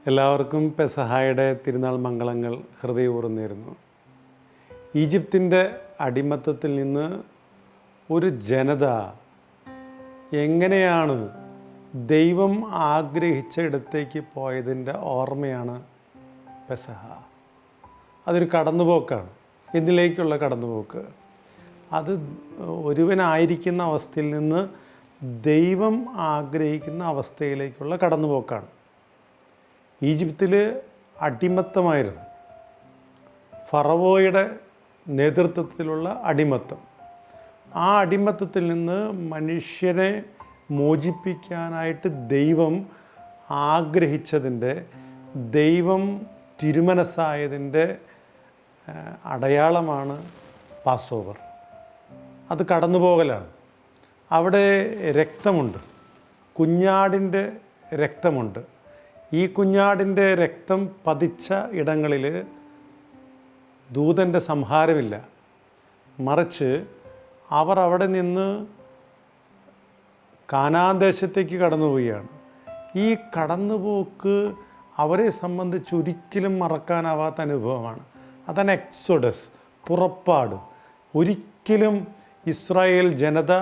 എല്ലാവർക്കും പെസഹായുടെ തിരുനാൾ മംഗളങ്ങൾ ഹൃദയപൂർവ്വം നേരുന്നു. ഈജിപ്തിൻ്റെ അടിമത്തത്തിൽ നിന്ന് ഒരു ജനത എങ്ങനെയാണ് ദൈവം ആഗ്രഹിച്ച ഇടത്തേക്ക് പോയതിൻ്റെ ഓർമ്മയാണ് പെസഹ. അതൊരു കടന്നുപോക്കാണ്. എന്തിലേക്കുള്ള കടന്നുപോക്ക്? അത് ഒരുവനായിരിക്കുന്ന അവസ്ഥയിൽ നിന്ന് ദൈവം ആഗ്രഹിക്കുന്ന അവസ്ഥയിലേക്കുള്ള കടന്നുപോക്കാണ്. ഈജിപ്തിൽ അടിമത്തമായിരുന്നു. ഫറവോയുടെ നേതൃത്വത്തിലുള്ള അടിമത്തം. ആ അടിമത്തത്തിൽ നിന്ന് മനുഷ്യനെ മോചിപ്പിക്കാനായിട്ട് ദൈവം ആഗ്രഹിച്ചതിൻ്റെ, ദൈവം തിരുമനസ്സായതിൻ്റെ അടയാളമാണ് പാസ് ഓവർ. അത് കടന്നുപോകലാണ്. അവിടെ രക്തമുണ്ട്, കുഞ്ഞാടിൻ്റെ രക്തമുണ്ട്. ഈ കുഞ്ഞാടിൻ്റെ രക്തം പതിച്ച ഇടങ്ങളിൽ ദൂതൻ്റെ സംഹാരമില്ല. മറിച്ച് അവർ അവിടെ നിന്ന് കാനാൻ ദേശത്തേക്ക് കടന്നുപോവുകയാണ്. ഈ കടന്നുപോക്ക് അവരെ സംബന്ധിച്ച് ഒരിക്കലും മറക്കാനാവാത്ത അനുഭവമാണ്. അതാണ് എക്സോഡസ്, പുറപ്പാട്. ഒരിക്കലും ഇസ്രായേൽ ജനത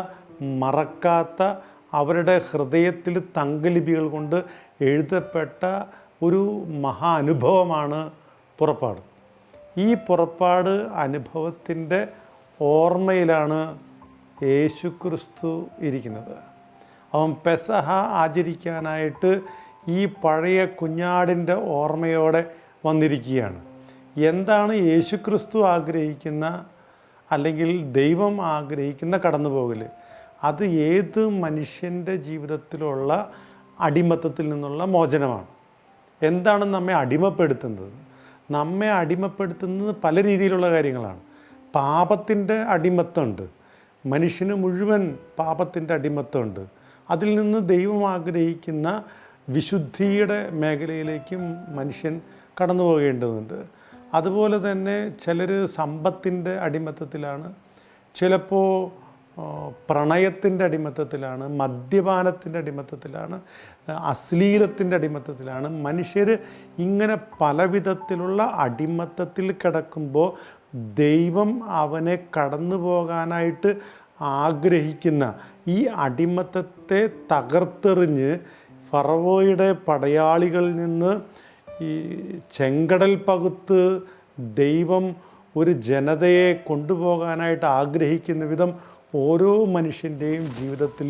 മറക്കാത്ത, അവരുടെ ഹൃദയത്തിൽ തങ്കലിപികൾ കൊണ്ട് എഴുതപ്പെട്ട ഒരു മഹാ അനുഭവമാണ് പുറപ്പാട്. ഈ പുറപ്പാട് അനുഭവത്തിൻ്റെ ഓർമ്മയിലാണ് യേശുക്രിസ്തു ഇരിക്കുന്നത്. അവൻ പെസഹ ആചരിക്കാനായിട്ട് ഈ പഴയ കുഞ്ഞാടിൻ്റെ ഓർമ്മയോടെ വന്നിരിക്കുകയാണ്. എന്താണ് യേശുക്രിസ്തു ആഗ്രഹിക്കുന്ന, അല്ലെങ്കിൽ ദൈവം ആഗ്രഹിക്കുന്ന കടന്നുപോകൽ? അത് ഏത് മനുഷ്യൻ്റെ ജീവിതത്തിലുള്ള അടിമത്തത്തിൽ നിന്നുള്ള മോചനമാണ്. എന്താണ് നമ്മെ അടിമപ്പെടുത്തുന്നത്? നമ്മെ അടിമപ്പെടുത്തുന്നത് പല രീതിയിലുള്ള കാര്യങ്ങളാണ്. പാപത്തിൻ്റെ അടിമത്തമുണ്ട്. മനുഷ്യന് മുഴുവൻ പാപത്തിൻ്റെ അടിമത്തമുണ്ട്. അതിൽ നിന്ന് ദൈവം ആഗ്രഹിക്കുന്ന വിശുദ്ധിയുടെ മേഖലയിലേക്കും മനുഷ്യൻ കടന്നു പോകേണ്ടതുണ്ട്. അതുപോലെ തന്നെ ചിലർ സമ്പത്തിൻ്റെ അടിമത്തത്തിലാണ്, ചിലപ്പോൾ പ്രണയത്തിൻ്റെ അടിമത്തത്തിലാണ്, മദ്യപാനത്തിൻ്റെ അടിമത്തത്തിലാണ്, അശ്ലീലത്തിൻ്റെ അടിമത്തത്തിലാണ്. മനുഷ്യർ ഇങ്ങനെ പല വിധത്തിലുള്ള അടിമത്തത്തിൽ കിടക്കുമ്പോൾ ദൈവം അവനെ കടന്നു പോകാനായിട്ട് ആഗ്രഹിക്കുന്ന ഈ അടിമത്തത്തെ തകർത്തെറിഞ്ഞ് ഫറവോയുടെ പടയാളികളിൽ നിന്ന് ഈ ചെങ്കടൽ പകുത്ത് ദൈവം ഒരു ജനതയെ കൊണ്ടുപോകാനായിട്ട് ആഗ്രഹിക്കുന്ന വിധം ഓരോ മനുഷ്യൻ്റെയും ജീവിതത്തിൽ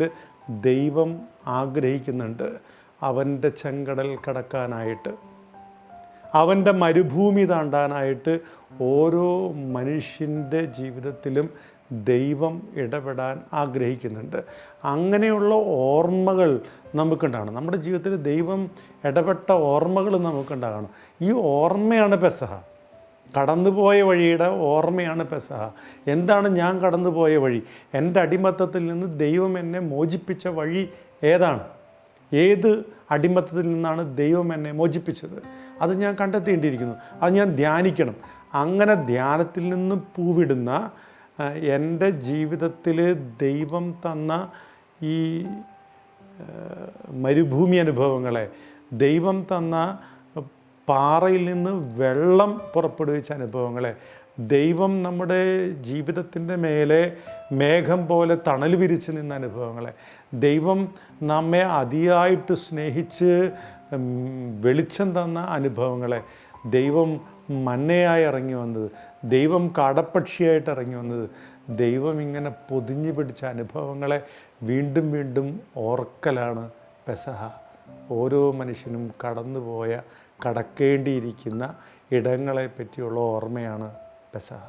ദൈവം ആഗ്രഹിക്കുന്നുണ്ട്. അവൻ്റെ ചെങ്കടൽ കടക്കാനായിട്ട്, അവൻ്റെ മരുഭൂമി താണ്ടാനായിട്ട് ഓരോ മനുഷ്യൻ്റെ ജീവിതത്തിലും ദൈവം ഇടപെടാൻ ആഗ്രഹിക്കുന്നുണ്ട്. അങ്ങനെയുള്ള ഓർമ്മകൾ നമുക്കുണ്ടാകണം. നമ്മുടെ ജീവിതത്തിൽ ദൈവം ഇടപെട്ട ഓർമ്മകൾ നമുക്കുണ്ടാകണം. ഈ ഓർമ്മയാണ് പെസഹ. കടന്നുപോയ വഴിയുടെ ഓർമ്മയാണ് പെസഹ. എന്താണ് ഞാൻ കടന്നുപോയ വഴി? എൻ്റെ അടിമത്തത്തിൽ നിന്ന് ദൈവം എന്നെ മോചിപ്പിച്ച വഴി ഏതാണ്? ഏത് അടിമത്തത്തിൽ നിന്നാണ് ദൈവം എന്നെ മോചിപ്പിച്ചത്? അത് ഞാൻ കണ്ടെത്തേണ്ടിയിരിക്കുന്നു. അത് ഞാൻ ധ്യാനിക്കണം. അങ്ങനെ ധ്യാനത്തിൽ നിന്ന് പൂവിടുന്ന എൻ്റെ ജീവിതത്തിൽ ദൈവം തന്ന ഈ മരുഭൂമി അനുഭവങ്ങളെ, ദൈവം തന്ന പാറയിൽ നിന്ന് വെള്ളം പുറപ്പെടുവിച്ച അനുഭവങ്ങളെ, ദൈവം നമ്മുടെ ജീവിതത്തിൻ്റെ മേലെ മേഘം പോലെ തണൽ വിരിച്ച് നിന്ന അനുഭവങ്ങളെ, ദൈവം നമ്മെ അതിയായിട്ട് സ്നേഹിച്ച് വെളിച്ചം തന്ന അനുഭവങ്ങളെ, ദൈവം മന്നയായി ഇറങ്ങി വന്നത്, ദൈവം കാടപ്പക്ഷിയായിട്ട് ഇറങ്ങി വന്നത്, ദൈവം ഇങ്ങനെ പൊതിഞ്ഞു പിടിച്ച അനുഭവങ്ങളെ വീണ്ടും വീണ്ടും ഓർക്കലാണ് പെസഹ. ഓരോ മനുഷ്യനും കടക്കേണ്ടിയിരിക്കുന്ന ഇടങ്ങളെ പറ്റിയുള്ള ഓർമ്മയാണ് പെസഹ.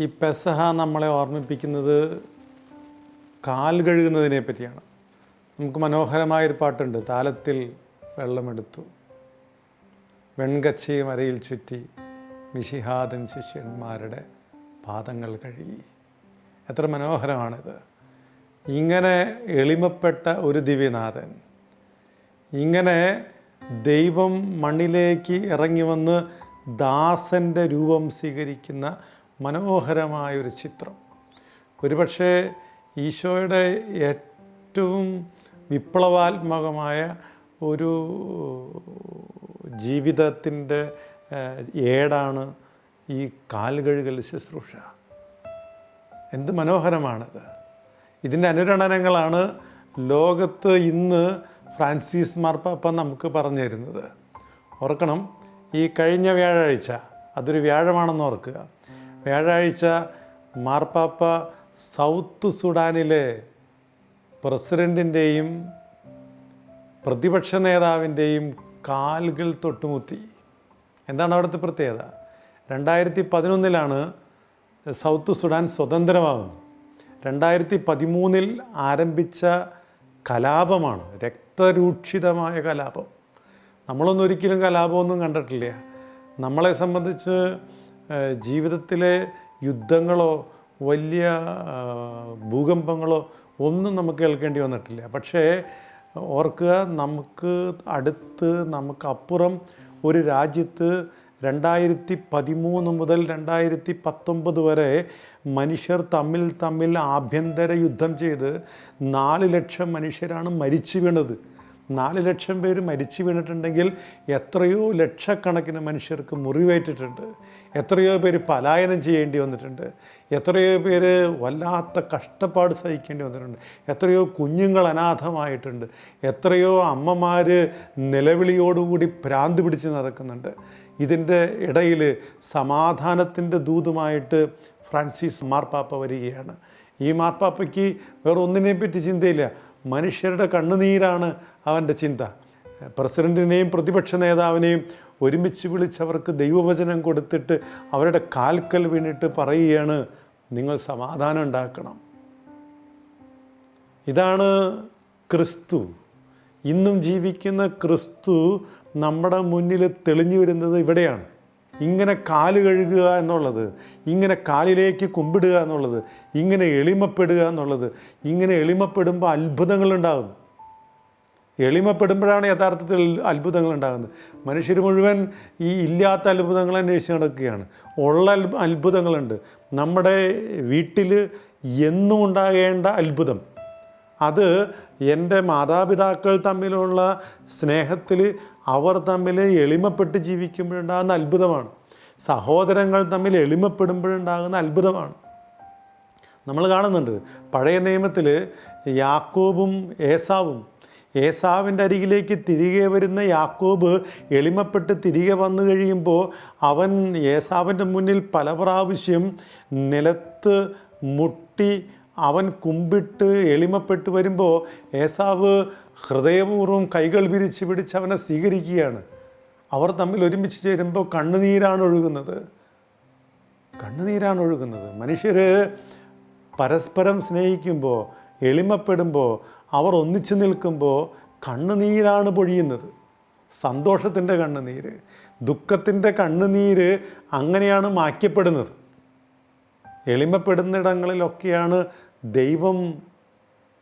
ഈ പെസഹ നമ്മളെ ഓർമ്മിപ്പിക്കുന്നത് കാൽ കഴുകുന്നതിനെ പറ്റിയാണ്. നമുക്ക് മനോഹരമായൊരു പാട്ടുണ്ട്. താലത്തിൽ വെള്ളമെടുത്തു, വെൺകച്ചയും അരയിൽ ചുറ്റി, മിശിഹാദൻ ശിഷ്യന്മാരുടെ പാദങ്ങൾ കഴുകി. എത്ര മനോഹരമാണിത്! ഇങ്ങനെ എളിമപ്പെട്ട ഒരു ദിവ്യനാഥൻ, ഇങ്ങനെ ദൈവം മണ്ണിലേക്ക് ഇറങ്ങി വന്ന് ദാസൻ്റെ രൂപം സ്വീകരിക്കുന്ന മനോഹരമായൊരു ചിത്രം. ഒരുപക്ഷെ ഈശോയുടെ ഏറ്റവും വിപ്ലവാത്മകമായ ഒരു ജീവിതത്തിൻ്റെ ഏടാണ് ഈ കാലുകഴുകൽ ശുശ്രൂഷ. എന്ത് മനോഹരമാണത്! ഇതിൻ്റെ അനുരണനങ്ങളാണ് ലോകത്ത് ഇന്ന് ഫ്രാൻസിസ് മാർപ്പാപ്പ നമുക്ക് പറഞ്ഞു തരുന്നത്. ഓർക്കണം, ഈ കഴിഞ്ഞ വ്യാഴാഴ്ച, അതൊരു വ്യാഴമാണെന്ന് ഓർക്കുക, വ്യാഴാഴ്ച മാർപ്പാപ്പ സൗത്ത് സുഡാനിലെ പ്രസിഡൻറ്റിൻ്റെയും പ്രതിപക്ഷ നേതാവിൻ്റെയും കാലുകൾ തൊട്ടുമുത്തി. എന്താണ് അവിടുത്തെ പ്രത്യേകത? 2011 സൗത്ത് സുഡാൻ സ്വതന്ത്രമാകുന്നു. 2013 ആരംഭിച്ച കലാപമാണ്, രക്തരൂക്ഷിതമായ കലാപം. നമ്മളൊന്നും ഒരിക്കലും കലാപമൊന്നും കണ്ടിട്ടില്ല. നമ്മളെ സംബന്ധിച്ച് ജീവിതത്തിലെ യുദ്ധങ്ങളോ വലിയ ഭൂകമ്പങ്ങളോ ഒന്നും നമുക്ക് കേൾക്കേണ്ടി വന്നിട്ടില്ല. പക്ഷേ ഓർക്കുക, നമുക്കപ്പുറം ഒരു രാജ്യത്ത് 2013 മുതൽ 2019 വരെ മനുഷ്യർ തമ്മിൽ ആഭ്യന്തര യുദ്ധം ചെയ്ത് 4 ലക്ഷം മനുഷ്യരാണ് മരിച്ചു വീണത്. 4 ലക്ഷം പേര് മരിച്ചു വീണിട്ടുണ്ടെങ്കിൽ എത്രയോ ലക്ഷക്കണക്കിന് മനുഷ്യർക്ക് മുറിവേറ്റിട്ടുണ്ട്. എത്രയോ പേര് പലായനം ചെയ്യേണ്ടി വന്നിട്ടുണ്ട്. എത്രയോ പേര് വല്ലാത്ത കഷ്ടപ്പാട് സഹിക്കേണ്ടി വന്നിട്ടുണ്ട്. എത്രയോ കുഞ്ഞുങ്ങൾ അനാഥമായിട്ടുണ്ട്. എത്രയോ അമ്മമാർ നിലവിളിയോടുകൂടി ഭ്രാന്ത് പിടിച്ച് നടക്കുന്നുണ്ട്. ഇതിൻ്റെ ഇടയിൽ സമാധാനത്തിൻ്റെ ദൂതുമായിട്ട് ഫ്രാൻസിസ് മാർപ്പാപ്പ വരികയാണ്. ഈ മാർപ്പാപ്പയ്ക്ക് വേറെ ഒന്നിനെപ്പറ്റി ചിന്തയില്ല. മനുഷ്യരുടെ കണ്ണുനീരാണ് അവൻ്റെ ചിന്ത. പ്രസിഡൻറ്റിനെയും പ്രതിപക്ഷ നേതാവിനെയും ഒരുമിച്ച് വിളിച്ചവർക്ക് ദൈവവചനം കൊടുത്തിട്ട് അവരുടെ കാൽക്കൽ വീണിട്ട് പറയുകയാണ്, നിങ്ങൾ സമാധാനം ഉണ്ടാക്കണം. ഇതാണ് ക്രിസ്തു. ഇന്നും ജീവിക്കുന്ന ക്രിസ്തു നമ്മുടെ മുന്നിൽ തെളിഞ്ഞു വരുന്നത് ഇവിടെയാണ്. ഇങ്ങനെ കാല് കഴുകുക എന്നുള്ളത്, ഇങ്ങനെ കാലിലേക്ക് കുമ്പിടുക എന്നുള്ളത്, ഇങ്ങനെ എളിമപ്പെടുക എന്നുള്ളത്, ഇങ്ങനെ എളിമപ്പെടുമ്പോൾ അത്ഭുതങ്ങളുണ്ടാകുന്നു. എളിമപ്പെടുമ്പോഴാണ് യഥാർത്ഥത്തിൽ അത്ഭുതങ്ങൾ ഉണ്ടാകുന്നത്. മനുഷ്യർ മുഴുവൻ ഈ ഇല്ലാത്ത അത്ഭുതങ്ങൾ അന്വേഷിച്ച് നടക്കുകയാണ്. ഉള്ള അത്ഭുതങ്ങളുണ്ട്. നമ്മുടെ വീട്ടിൽ എന്നും ഉണ്ടാകേണ്ട അത്ഭുതം, അത് എൻ്റെ മാതാപിതാക്കൾ തമ്മിലുള്ള സ്നേഹത്തിൽ അവർ തമ്മിൽ എളിമപ്പെട്ട് ജീവിക്കുമ്പോഴുണ്ടാകുന്ന അത്ഭുതമാണ്. സഹോദരങ്ങൾ തമ്മിൽ എളിമപ്പെടുമ്പോഴുണ്ടാകുന്ന അത്ഭുതമാണ്. നമ്മൾ കാണുന്നുണ്ട് പഴയ നിയമത്തിൽ യാക്കോബും ഏസാവിൻ്റെ അരികിലേക്ക് തിരികെ വരുന്ന യാക്കോബ് എളിമപ്പെട്ട് തിരികെ വന്നു കഴിയുമ്പോൾ അവൻ ഏസാവിൻ്റെ മുന്നിൽ പല പ്രാവശ്യം നിലത്ത് മുട്ടി അവൻ കുമ്പിട്ട് എളിമപ്പെട്ട് വരുമ്പോൾ ഏസാവ് ഹൃദയപൂർവ്വം കൈകൾ വിരിച്ച് പിടിച്ച് അവനെ സ്വീകരിക്കുകയാണ്. അവർ തമ്മിൽ ഒരുമിച്ച് ചേരുമ്പോൾ കണ്ണുനീരാണ് ഒഴുകുന്നത്. മനുഷ്യർ പരസ്പരം സ്നേഹിക്കുമ്പോൾ, എളിമപ്പെടുമ്പോൾ, അവർ ഒന്നിച്ചു നിൽക്കുമ്പോൾ കണ്ണുനീരാണ് പൊഴിയുന്നത്. സന്തോഷത്തിൻ്റെ കണ്ണുനീര്, ദുഃഖത്തിൻ്റെ കണ്ണുനീര് അങ്ങനെയാണ് മായ്ക്കപ്പെടുന്നത്. എളിമപ്പെടുന്നിടങ്ങളിലൊക്കെയാണ് ദൈവം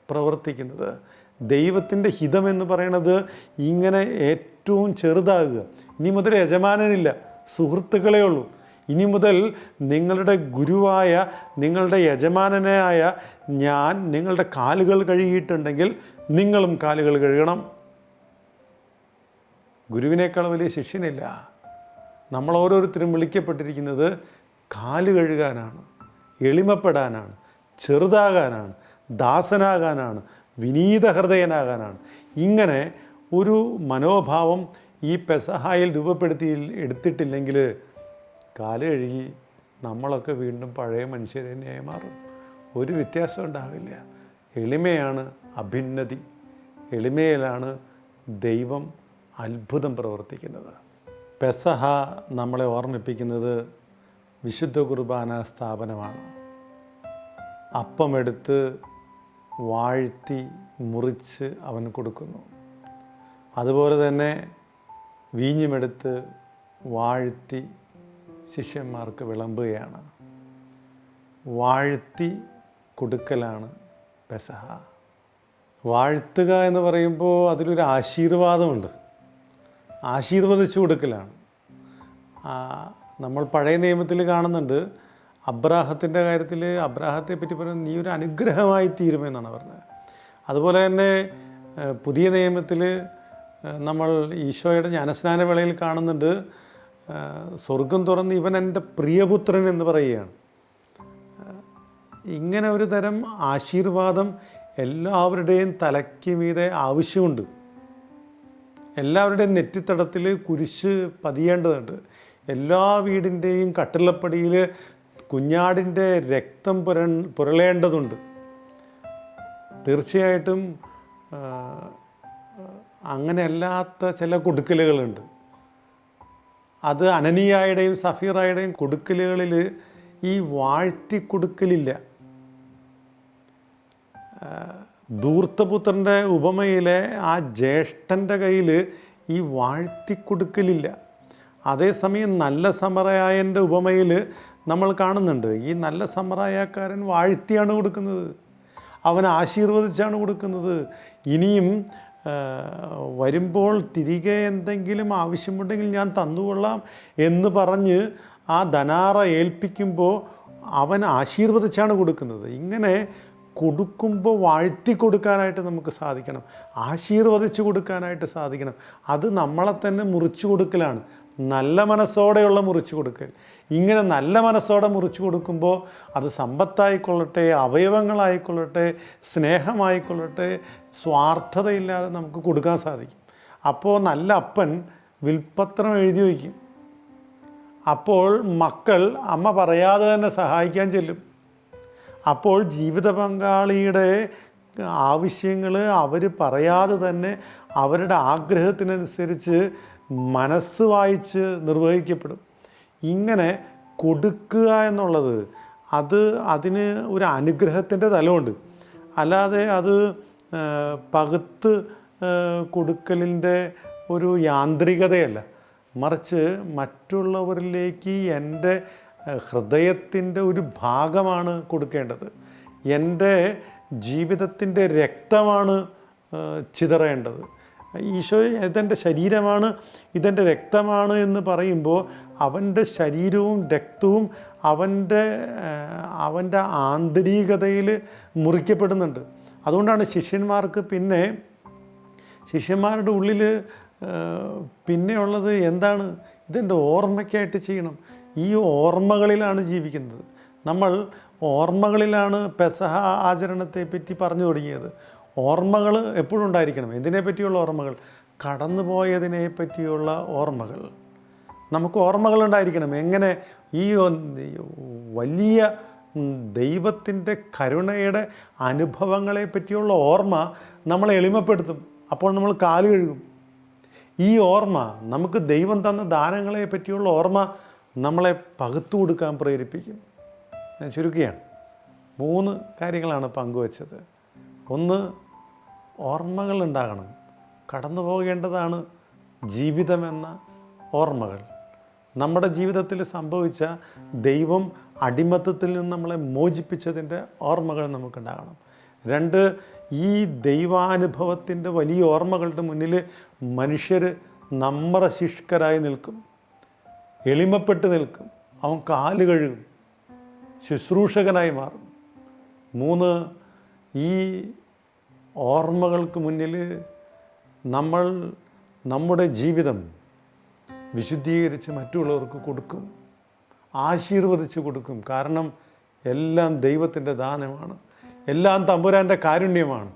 പ്രവർത്തിക്കുന്നത്. ദൈവത്തിൻ്റെ ഹിതമെന്ന് പറയണത് ഇങ്ങനെ ഏറ്റവും ചെറുതാകുക. ഇനി മുതൽ യജമാനനില്ല, സുഹൃത്തുക്കളേ ഉള്ളൂ. ഇനി മുതൽ നിങ്ങളുടെ ഗുരുവായ, നിങ്ങളുടെ യജമാനനായ ഞാൻ നിങ്ങളുടെ കാലുകൾ കഴുകിയിട്ടുണ്ടെങ്കിൽ നിങ്ങളും കാലുകൾ കഴുകണം. ഗുരുവിനേക്കാൾ വലിയ ശിഷ്യനില്ല. നമ്മൾ ഓരോരുത്തരും വിളിക്കപ്പെട്ടിരിക്കുന്നത് കാല് കഴുകാനാണ്, എളിമപ്പെടാനാണ്, ചെറുതാകാനാണ്, ദാസനാകാനാണ്, വിനീത ഹൃദയനാകാനാണ്. ഇങ്ങനെ ഒരു മനോഭാവം ഈ പെസഹായിൽ എടുത്തിട്ടില്ലെങ്കിൽ കാല് കഴുകി നമ്മളൊക്കെ വീണ്ടും പഴയ മനുഷ്യരെ തന്നെയായി മാറും. ഒരു വ്യത്യാസം ഉണ്ടാവില്ല. എളിമയാണ് അഭ്യുന്നതി. എളിമയിലാണ് ദൈവം അത്ഭുതം പ്രവർത്തിക്കുന്നത്. പെസഹ നമ്മളെ ഓർമ്മിപ്പിക്കുന്നത് വിശുദ്ധ കുർബാന സ്ഥാപനമാണ്. അപ്പമെടുത്ത് വാഴ്ത്തി മുറിച്ച് അവൻ കൊടുക്കുന്നു. അതുപോലെ തന്നെ വീഞ്ഞുമെടുത്ത് വാഴ്ത്തി ശിഷ്യന്മാർക്ക് വിളമ്പുകയാണ്. വാഴ്ത്തി കൊടുക്കലാണ് പെസഹ. വാഴ്ത്തുക എന്ന് പറയുമ്പോൾ അതിലൊരു ആശീർവാദമുണ്ട്. ആശീർവദിച്ചു കൊടുക്കലാണ്. നമ്മൾ പഴയ നിയമത്തിൽ കാണുന്നുണ്ട്, അബ്രാഹത്തിൻ്റെ കാര്യത്തിൽ അബ്രാഹത്തെ പറ്റി പറയുന്നത് നീ ഒരു അനുഗ്രഹമായി തീരുമെന്നാണ് പറഞ്ഞത്. അതുപോലെ തന്നെ പുതിയ നിയമത്തിൽ നമ്മൾ ഈശോയുടെ ജ്ഞാനസ്നാന വേളയിൽ കാണുന്നുണ്ട്, സ്വർഗം തുറന്ന് ഇവൻ എൻ്റെ പ്രിയപുത്രൻ എന്ന് പറയുകയാണ്. ഇങ്ങനെ ഒരു തരം ആശീർവാദം എല്ലാവരുടെയും തലയ്ക്ക് മീതെ ആവശ്യമുണ്ട്. എല്ലാവരുടെയും നെറ്റിത്തടത്തിൽ കുരിശ് പതിയേണ്ടതുണ്ട്. എല്ലാ വീടിൻ്റെയും കട്ടിളപ്പടിയിൽ കുഞ്ഞാടിൻ്റെ രക്തം പുരളേണ്ടതുണ്ട്. തീർച്ചയായിട്ടും അങ്ങനെയല്ലാത്ത ചില കൊടുക്കലുകളുണ്ട്. അത് അനനീയായുടെയും സഫീറായുടെയും കൊടുക്കലുകളിൽ ഈ വാഴ്ത്തി കൊടുക്കലില്ല. ധൂർത്തപുത്രൻ്റെ ഉപമയിലെ ആ ജ്യേഷ്ഠൻ്റെ കയ്യിൽ ഈ വാഴ്ത്തിക്കൊടുക്കലില്ല. അതേസമയം നല്ല സമറയായൻ്റെ ഉപമയിൽ നമ്മൾ കാണുന്നുണ്ട്, ഈ നല്ല സമറയാക്കാരൻ വാഴ്ത്തിയാണ് കൊടുക്കുന്നത്, അവൻ ആശീർവദിച്ചാണ് കൊടുക്കുന്നത്. ഇനിയും വരുമ്പോൾ തിരികെ എന്തെങ്കിലും ആവശ്യമുണ്ടെങ്കിൽ ഞാൻ തന്നുകൊള്ളാം എന്ന് പറഞ്ഞ് ആ ധനാറ ഏൽപ്പിക്കുമ്പോൾ അവൻ ആശീർവദിച്ചാണ് കൊടുക്കുന്നത്. ഇങ്ങനെ കൊടുക്കുമ്പോൾ വാഴ്ത്തി കൊടുക്കാനായിട്ട് നമുക്ക് സാധിക്കണം, ആശീർവദിച്ച് കൊടുക്കാനായിട്ട് സാധിക്കണം. അത് നമ്മളെ തന്നെ മുറിച്ചു കൊടുക്കലാണ്, നല്ല മനസ്സോടെയുള്ള മുറിച്ചു കൊടുക്കൽ. ഇങ്ങനെ നല്ല മനസ്സോടെ മുറിച്ചു കൊടുക്കുമ്പോൾ അത് സമ്പത്തായിക്കൊള്ളട്ടെ, അവയവങ്ങളായിക്കൊള്ളട്ടെ, സ്നേഹമായിക്കൊള്ളട്ടെ, സ്വാർത്ഥതയില്ലാതെ നമുക്ക് കൊടുക്കാൻ സാധിക്കും. അപ്പോൾ നല്ല അപ്പൻ വിൽപ്പത്രം എഴുതി വയ്ക്കും. അപ്പോൾ മക്കൾ അമ്മ പറയാതെ തന്നെ സഹായിക്കാൻ ചെല്ലും. അപ്പോൾ ജീവിത പങ്കാളിയുടെ ആവശ്യങ്ങൾ അവർ പറയാതെ തന്നെ അവരുടെ ആഗ്രഹത്തിനനുസരിച്ച് മനസ്സ് വായിച്ച് നിർവഹിക്കപ്പെടും. ഇങ്ങനെ കൊടുക്കുക എന്നുള്ളത് അതിന് ഒരു അനുഗ്രഹത്തിൻ്റെ തലമുണ്ട്. അല്ലാതെ അത് പകുത്ത് കൊടുക്കലിൻ്റെ ഒരു യാന്ത്രികതയല്ല, മറിച്ച് മറ്റുള്ളവരിലേക്ക് എൻ്റെ ഹൃദയത്തിൻ്റെ ഒരു ഭാഗമാണ് കൊടുക്കേണ്ടത്. എൻ്റെ ജീവിതത്തിൻ്റെ രക്തമാണ് ചിതറേണ്ടത്. ഈശോ ഇതെൻ്റെ ശരീരമാണ്, ഇതെൻ്റെ രക്തമാണ് എന്ന് പറയുമ്പോൾ അവൻ്റെ ശരീരവും രക്തവും അവൻ്റെ ആന്തരികതയിൽ മുറിക്കപ്പെടുന്നുണ്ട്. അതുകൊണ്ടാണ് ശിഷ്യന്മാരുടെ ഉള്ളിൽ പിന്നെയുള്ളത് എന്താണ്? ഇതെൻ്റെ ഓർമ്മയ്ക്കായിട്ട് ചെയ്യണം. ഈ ഓർമ്മകളിലാണ് ജീവിക്കുന്നത്. നമ്മൾ ഓർമ്മകളിലാണ് പെസഹ ആചരണത്തെപ്പറ്റി പറഞ്ഞു തുടങ്ങിയത്. ഓർമ്മകൾ എപ്പോഴും ഉണ്ടായിരിക്കണം. എന്തിനെ പറ്റിയുള്ള ഓർമ്മകൾ? കടന്നുപോയതിനെ പറ്റിയുള്ള ഓർമ്മകൾ. നമുക്ക് ഓർമ്മകളുണ്ടായിരിക്കണം. എങ്ങനെ ഈ വലിയ ദൈവത്തിൻ്റെ കരുണയുടെ അനുഭവങ്ങളെ പറ്റിയുള്ള ഓർമ്മ നമ്മളെ എളിമപ്പെടുത്തും. അപ്പോൾ നമ്മൾ കാല് കഴുകും. ഈ ഓർമ്മ, നമുക്ക് ദൈവം തന്ന ദാനങ്ങളെ പറ്റിയുള്ള ഓർമ്മ നമ്മളെ പകുത്തു കൊടുക്കാൻ പ്രേരിപ്പിക്കും. ഞാൻ ചുരുക്കുകയാണ്. 3 കാര്യങ്ങളാണ് പങ്കുവച്ചത്. 1, ഓർമ്മകൾ ഉണ്ടാകണം. കടന്നു പോകേണ്ടതാണ് ജീവിതമെന്ന ഓർമ്മകൾ. നമ്മുടെ ജീവിതത്തിൽ സംഭവിച്ച ദൈവം അടിമത്തത്തിൽ നിന്ന് നമ്മളെ മോചിപ്പിച്ചതിൻ്റെ ഓർമ്മകൾ നമുക്കുണ്ടാകണം. 2, ഈ ദൈവാനുഭവത്തിൻ്റെ വലിയ ഓർമ്മകളുടെ മുന്നിൽ മനുഷ്യർ നമ്രശിഷ്കരായി നിൽക്കും, എളിമപ്പെട്ട് നിൽക്കും. അവൻ കാല് കഴുകും, ശുശ്രൂഷകനായി മാറും. 3, ഈ ഓർമ്മകൾക്ക് മുന്നിൽ നമ്മൾ നമ്മുടെ ജീവിതം വിശുദ്ധീകരിച്ച് മറ്റുള്ളവർക്ക് കൊടുക്കും, ആശീർവദിച്ച് കൊടുക്കും. കാരണം എല്ലാം ദൈവത്തിൻ്റെ ദാനമാണ്, എല്ലാം തമ്പുരാൻ്റെ കാരുണ്യമാണ്.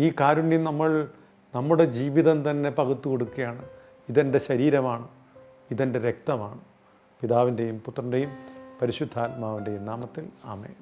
ഈ കാരുണ്യം നമ്മൾ നമ്മുടെ ജീവിതം തന്നെ പകുത്തു കൊടുക്കുകയാണ്. ഇതെൻ്റെ ശരീരമാണ്, ഇതെൻ്റെ രക്തമാണ്. പിതാവിൻ്റെയും പുത്രൻ്റെയും പരിശുദ്ധാത്മാവിൻ്റെയും നാമത്തിൽ ആമേൻ.